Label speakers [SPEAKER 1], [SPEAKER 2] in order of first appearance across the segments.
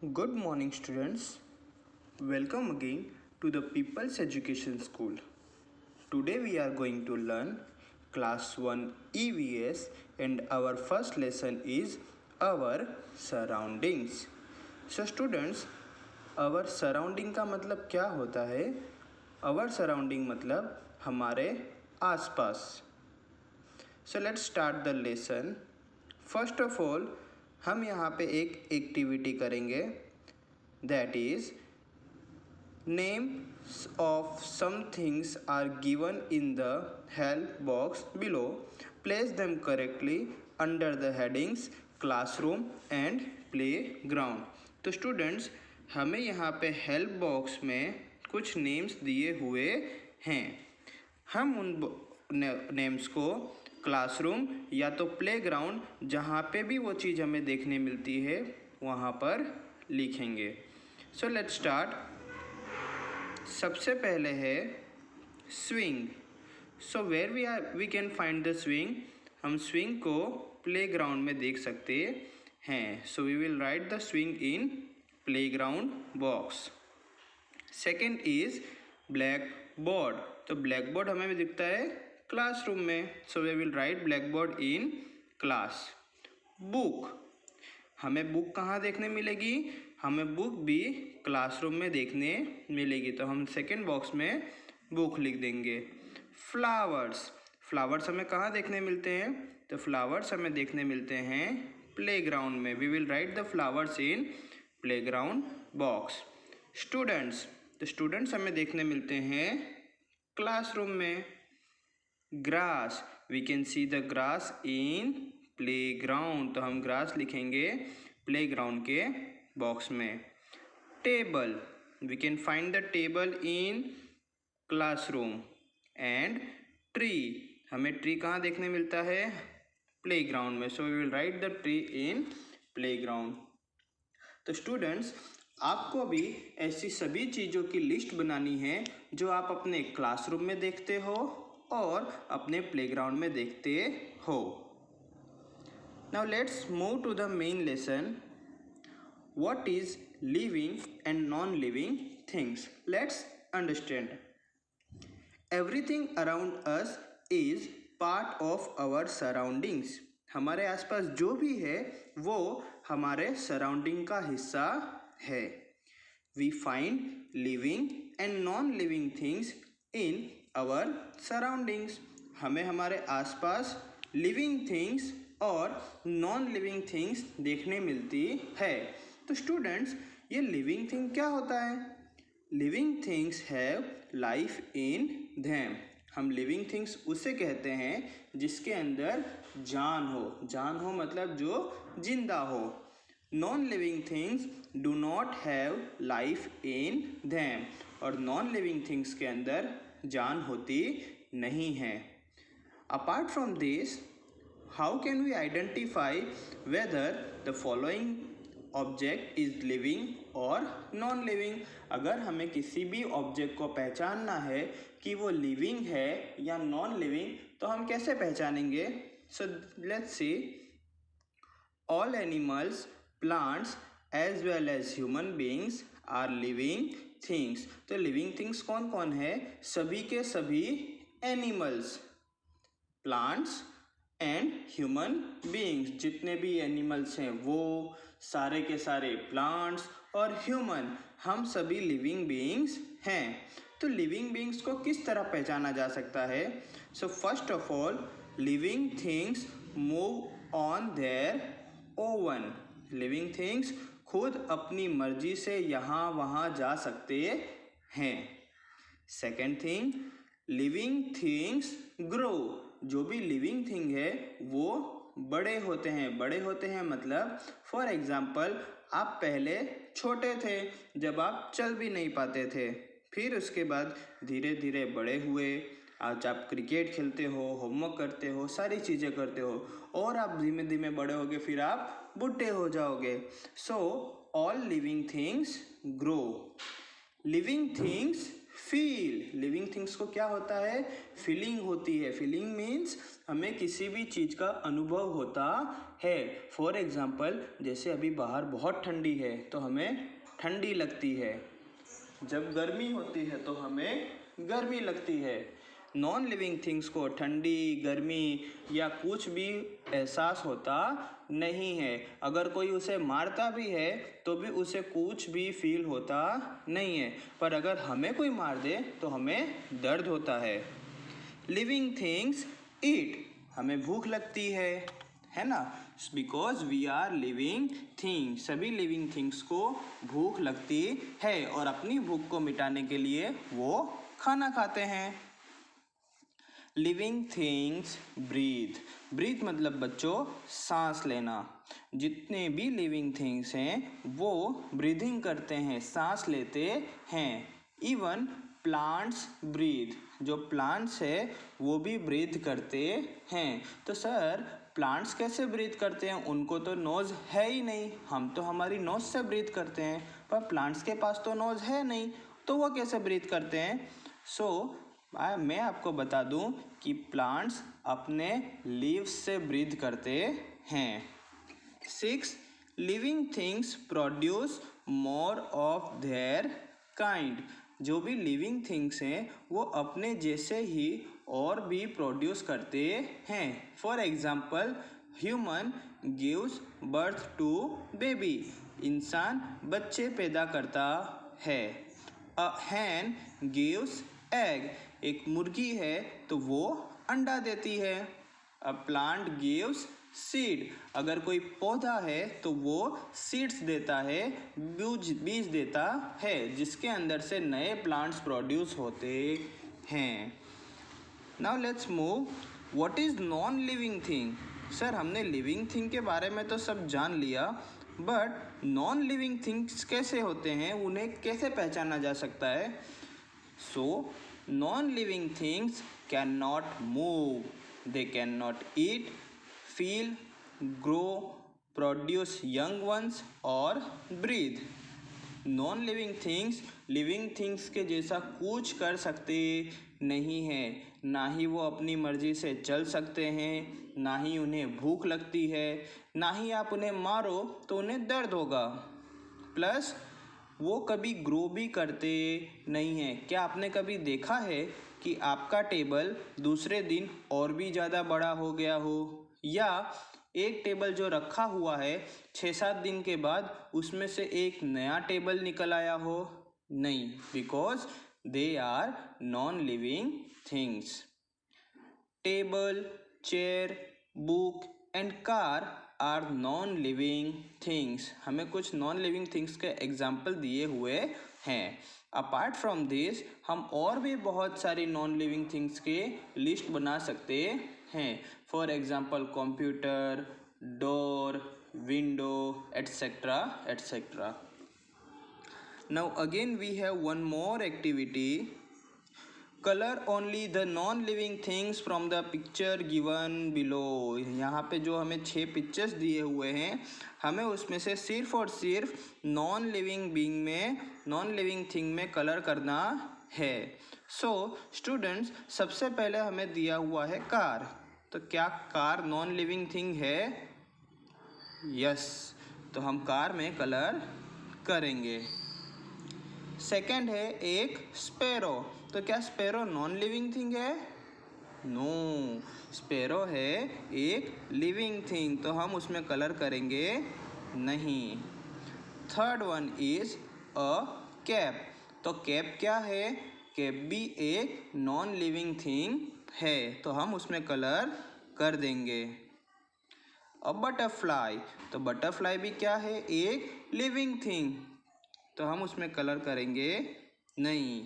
[SPEAKER 1] Good morning, students. Welcome again to the People's Education School. Today we are going to learn Class 1 EVS and our first lesson is our surroundings. So students, our surrounding का मतलब क्या होता है? Our surrounding मतलब हमारे आसपास. So let's start the lesson. First of all, हम यहाँ पे एक एक्टिविटी करेंगे. That is, names of some things are given in the help box below. Place them correctly under the headings classroom and playground. तो students, हमें यहाँ पे help box में कुछ नेम्स दिए हुए हैं. हम उन नेम्स को क्लासरूम या तो प्लेग्राउंड जहाँ पे भी वो चीज़ हमें देखने मिलती है वहाँ पर लिखेंगे. So let's start. सबसे पहले है swing. So where we can find the swing. हम स्विंग को प्लेग्राउंड में देख सकते हैं. So we will write the swing in playground box. Second is blackboard. तो ब्लैक बोर्ड हमें भी दिखता है क्लासरूम में. So we will write blackboard in class. Book. हमें बुक कहाँ देखने मिलेगी? हमें बुक भी क्लासरूम में देखने मिलेगी. तो हम सेकेंड बॉक्स में बुक लिख देंगे. फ्लावर्स. फ्लावर्स हमें कहाँ देखने मिलते हैं? तो फ्लावर्स हमें देखने मिलते हैं प्लेग्राउंड में. We will write the flowers in playground box. Students. तो स्टूडेंट्स हमें देखने मिलते हैं क्लासरूम में. Grass. We can see the grass in playground. तो हम ग्रास लिखेंगे प्लेग्राउंड के बॉक्स में. Table. We can find the table in classroom. And tree. हमें ट्री कहाँ देखने मिलता है? प्लेग्राउंड में. So we will write the tree in playground. तो स्टूडेंट्स, आपको भी ऐसी सभी चीज़ों की लिस्ट बनानी है जो आप अपने क्लासरूम में देखते हो और अपने प्लेग्राउंड में देखते हो. Now let's move to the main lesson. What is living and non-living things? Let's understand. Everything around us is part of our surroundings. हमारे आसपास जो भी है वो हमारे सराउंडिंग का हिस्सा है. We find living and non-living things in our surroundings. हमें हमारे आसपास लिविंग थिंग्स और नॉन लिविंग थिंग्स देखने मिलती है. तो स्टूडेंट्स, ये लिविंग थिंग क्या होता है? Living things have life in them. हम लिविंग थिंग्स उसे कहते हैं जिसके अंदर जान हो. जान हो मतलब जो जिंदा हो. Non living things do not have life in them. और नॉन लिविंग थिंग्स के अंदर जान होती नहीं है. Apart from this, how can we identify whether the following object is living or non-living? अगर हमें किसी भी ऑब्जेक्ट को पहचानना है कि वो लिविंग है या नॉन लिविंग, तो हम कैसे पहचानेंगे? So let's see. All animals, plants as well as human beings are living things. तो लिविंग थिंग्स कौन कौन है? सभी के सभी animals, plants and human beings. जितने भी एनिमल्स हैं वो, सारे के सारे प्लांट्स और ह्यूमन, हम सभी लिविंग बीइंग्स हैं. तो लिविंग बीइंग्स को किस तरह पहचाना जा सकता है? So first of all, living things move on their own. Living things खुद अपनी मर्जी से यहाँ वहाँ जा सकते हैं. Second thing, living things grow. जो भी लिविंग थिंग है वो बड़े होते हैं. बड़े होते हैं मतलब फॉर एग्जाम्पल, आप पहले छोटे थे जब आप चल भी नहीं पाते थे. फिर उसके बाद धीरे धीरे बड़े हुए. आज आप क्रिकेट खेलते हो, होमवर्क करते हो, सारी चीज़ें करते हो और आप धीमे धीमे बड़े होगे, फिर आप बूढ़े हो जाओगे. So all living things grow. Living things feel. Living things को क्या होता है? फीलिंग होती है। फीलिंग मीन्स हमें किसी भी चीज़ का अनुभव होता है। फॉर एग्जाम्पल, जैसे अभी बाहर बहुत ठंडी है तो हमें ठंडी लगती है, जब गर्मी होती है तो हमें गर्मी लगती है। नॉन लिविंग थिंग्स को ठंडी, गर्मी या कुछ भी एहसास होता नहीं है। अगर कोई उसे मारता भी है तो भी उसे कुछ भी फील होता नहीं है, पर अगर हमें कोई मार दे तो हमें दर्द होता है। लिविंग थिंग्स ईट, हमें भूख लगती है ना, because we are living thing. सभी लिविंग थिंग्स को भूख लगती है और अपनी भूख को मिटाने के लिए वो खाना खाते हैं। Living things breathe. ब्रीथ मतलब बच्चों सांस लेना। जितने भी लिविंग थिंग्स हैं वो ब्रीदिंग करते हैं, सांस लेते हैं। इवन प्लांट्स ब्रीथ, जो प्लांट्स है वो भी ब्रीथ करते हैं। तो सर प्लांट्स कैसे ब्रीथ करते हैं? उनको तो नोज़ है ही नहीं, हम तो हमारी नोज़ से ब्रीथ करते हैं, पर प्लांट्स के पास तो नोज़ है नहीं, तो वो कैसे ब्रीथ करते हैं? मैं आपको बता दूं कि प्लांट्स अपने लीव्स से ब्रीथ करते हैं। 6. Living things produce more of their kind. जो भी लिविंग थिंग्स हैं वो अपने जैसे ही और भी प्रोड्यूस करते हैं। For example, human gives birth to baby. इंसान बच्चे पैदा करता है। A hen gives egg. एक मुर्गी है तो वो अंडा देती है। A plant gives seed. अगर कोई पौधा है तो वो सीड्स देता है, बीज देता है, जिसके अंदर से नए प्लांट्स प्रोड्यूस होते हैं। Now let's move. What is non living thing? Sir हमने लिविंग थिंग के बारे में तो सब जान लिया, बट नॉन लिविंग थिंग्स कैसे होते हैं, उन्हें कैसे पहचाना जा सकता है? सो non-living things cannot move, they cannot eat, feel, grow, produce young ones or breathe. Non living things living things के जैसा कुछ कर सकते नहीं हैं। ना ही वो अपनी मर्जी से चल सकते हैं, ना ही उन्हें भूख लगती है, ना ही आप उन्हें मारो तो उन्हें दर्द होगा। प्लस वो कभी ग्रो भी करते नहीं हैं। क्या आपने कभी देखा है कि आपका टेबल दूसरे दिन और भी ज़्यादा बड़ा हो गया हो, या एक टेबल जो रखा हुआ है 6-7 दिन के बाद उसमें से एक नया टेबल निकल आया हो? नहीं, because they are non living things. Table, chair, book and car are non living things. हमें कुछ नॉन लिविंग थिंग्स के एग्जाम्पल दिए हुए हैं। अपार्ट फ्रॉम दिस हम और भी बहुत सारी नॉन लिविंग थिंग्स के लिस्ट बना सकते हैं। For example computer, door, window, etcetera etcetera. Now again we have one more activity. Colour only the non living things from the picture given below. यहाँ पे जो हमें 6 पिक्चर्स दिए हुए हैं, हमें उसमें से सिर्फ और सिर्फ नॉन लिविंग थिंग में कलर करना है। सो स्टूडेंट्स, सबसे पहले हमें दिया हुआ है कार। तो क्या कार नॉन लिविंग थिंग है? यस, तो हम कार में कलर करेंगे। सेकंड है एक स्पैरो। तो क्या स्पैरो नॉन लिविंग थिंग है? नो, स्पैरो है एक लिविंग थिंग, तो हम उसमें कलर करेंगे नहीं। Third one is a cap. तो कैप क्या है? कैप भी एक नॉन लिविंग थिंग है, तो हम उसमें कलर कर देंगे। A butterfly. तो बटरफ्लाई भी क्या है? एक लिविंग थिंग, तो हम उसमें कलर करेंगे नहीं।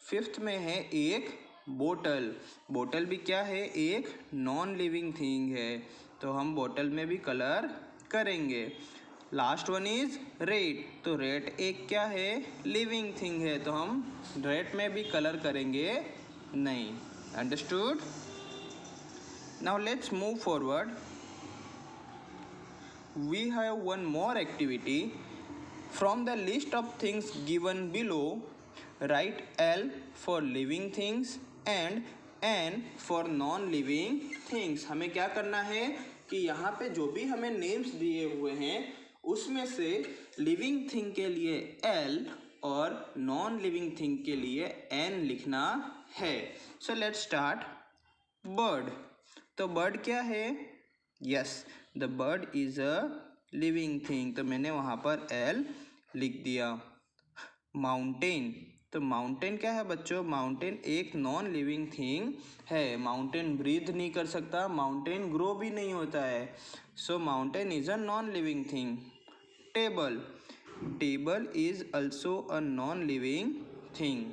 [SPEAKER 1] फिफ्थ में है एक बोतल। बोतल भी क्या है? एक नॉन लिविंग थिंग है, तो हम बोतल में भी कलर करेंगे। Last one is rate. तो रेट एक क्या है? लिविंग थिंग है, तो हम रेट में भी कलर करेंगे नहीं। Understood? Now let's move forward. We have one more activity. From the list of things given below, write L for living things and N for non living things. हमें क्या करना है कि यहाँ पे जो भी हमें नेम्स दिए हुए हैं उसमें से लिविंग थिंग के लिए L और नॉन लिविंग थिंग के लिए N लिखना है। सो लेट्स स्टार्ट। बर्ड, तो बर्ड क्या है? Yes, the bird is a living thing, तो मैंने वहाँ पर L लिख दिया। माउंटेन, तो माउंटेन क्या है बच्चों? माउंटेन एक नॉन लिविंग थिंग है। माउंटेन ब्रीथ नहीं कर सकता, माउंटेन ग्रो भी नहीं होता है। So mountain is a non living thing. Table, table is also a non living thing.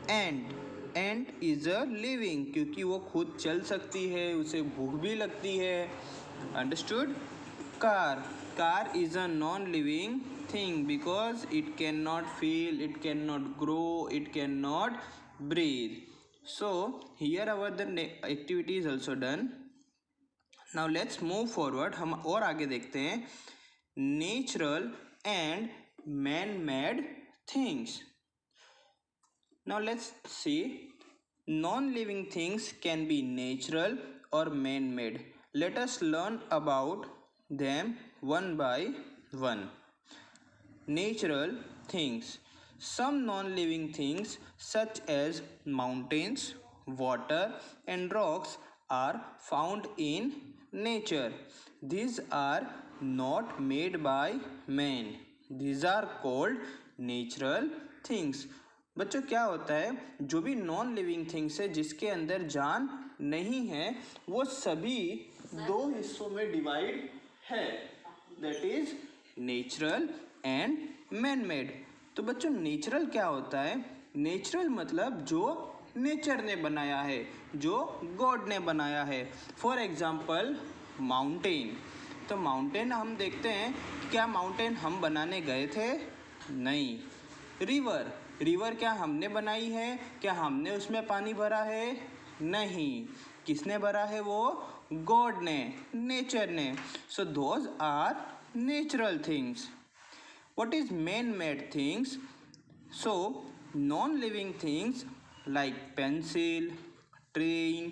[SPEAKER 1] Ant, ant is a living, क्योंकि वो खुद चल सकती है, उसे भूख भी लगती है। Understood? Car, car is a non-living thing because it cannot feel, it cannot grow, it cannot breathe. So here our the activity is also done. Now let's move forward. हम और आगे देखते हैं। Natural and man-made things. Now let's see. Non-living things can be natural or man-made. Let us learn about them one by one. Natural things. Some non-living things such as mountains, water and rocks are found in nature. These are not made by man. These are called natural things. बच्चों क्या होता है, जो भी non living things है जिसके अंदर जान नहीं है वो सभी दो हिस्सों में डिवाइड है, that is natural and man made. तो बच्चों नेचुरल क्या होता है? नेचुरल मतलब जो नेचर ने बनाया है, जो गॉड ने बनाया है। फॉर एग्जाम्पल माउंटेन, तो माउंटेन हम देखते हैं, क्या माउंटेन हम बनाने गए थे? नहीं। रिवर, रिवर क्या हमने बनाई है? क्या हमने उसमें पानी भरा है? नहीं। किसने भरा है वो? गॉड ने, नेचर ने। So those are natural things. What is man made things? So non living things like pencil, train,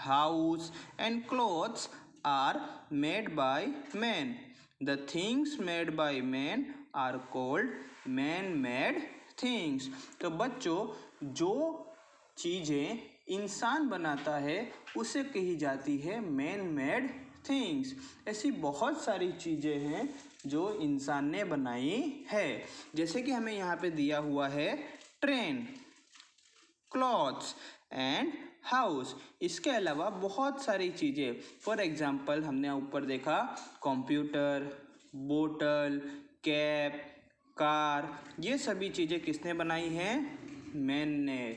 [SPEAKER 1] house and clothes are made by man. The things made by man are called man-made things. तो बच्चों जो चीज़ें इंसान बनाता है उसे कही जाती है man-made things. ऐसी बहुत सारी चीज़ें हैं जो इंसान ने बनाई है, जैसे कि हमें यहाँ पे दिया हुआ है ट्रेन, क्लॉथ्स एंड हाउस। इसके अलावा बहुत सारी चीज़ें, फॉर एग्जाम्पल हमने ऊपर देखा कंप्यूटर, बोतल, कैप, कार, ये सभी चीज़ें किसने बनाई हैं? मैन ने।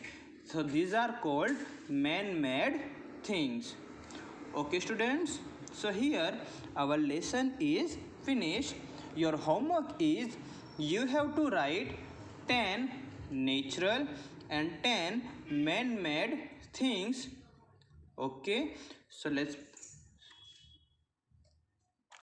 [SPEAKER 1] So these are called man made things. Okay students, so here our lesson is finished. Your homework is you have to write 10 natural and 10 man-made things. Okay, so let's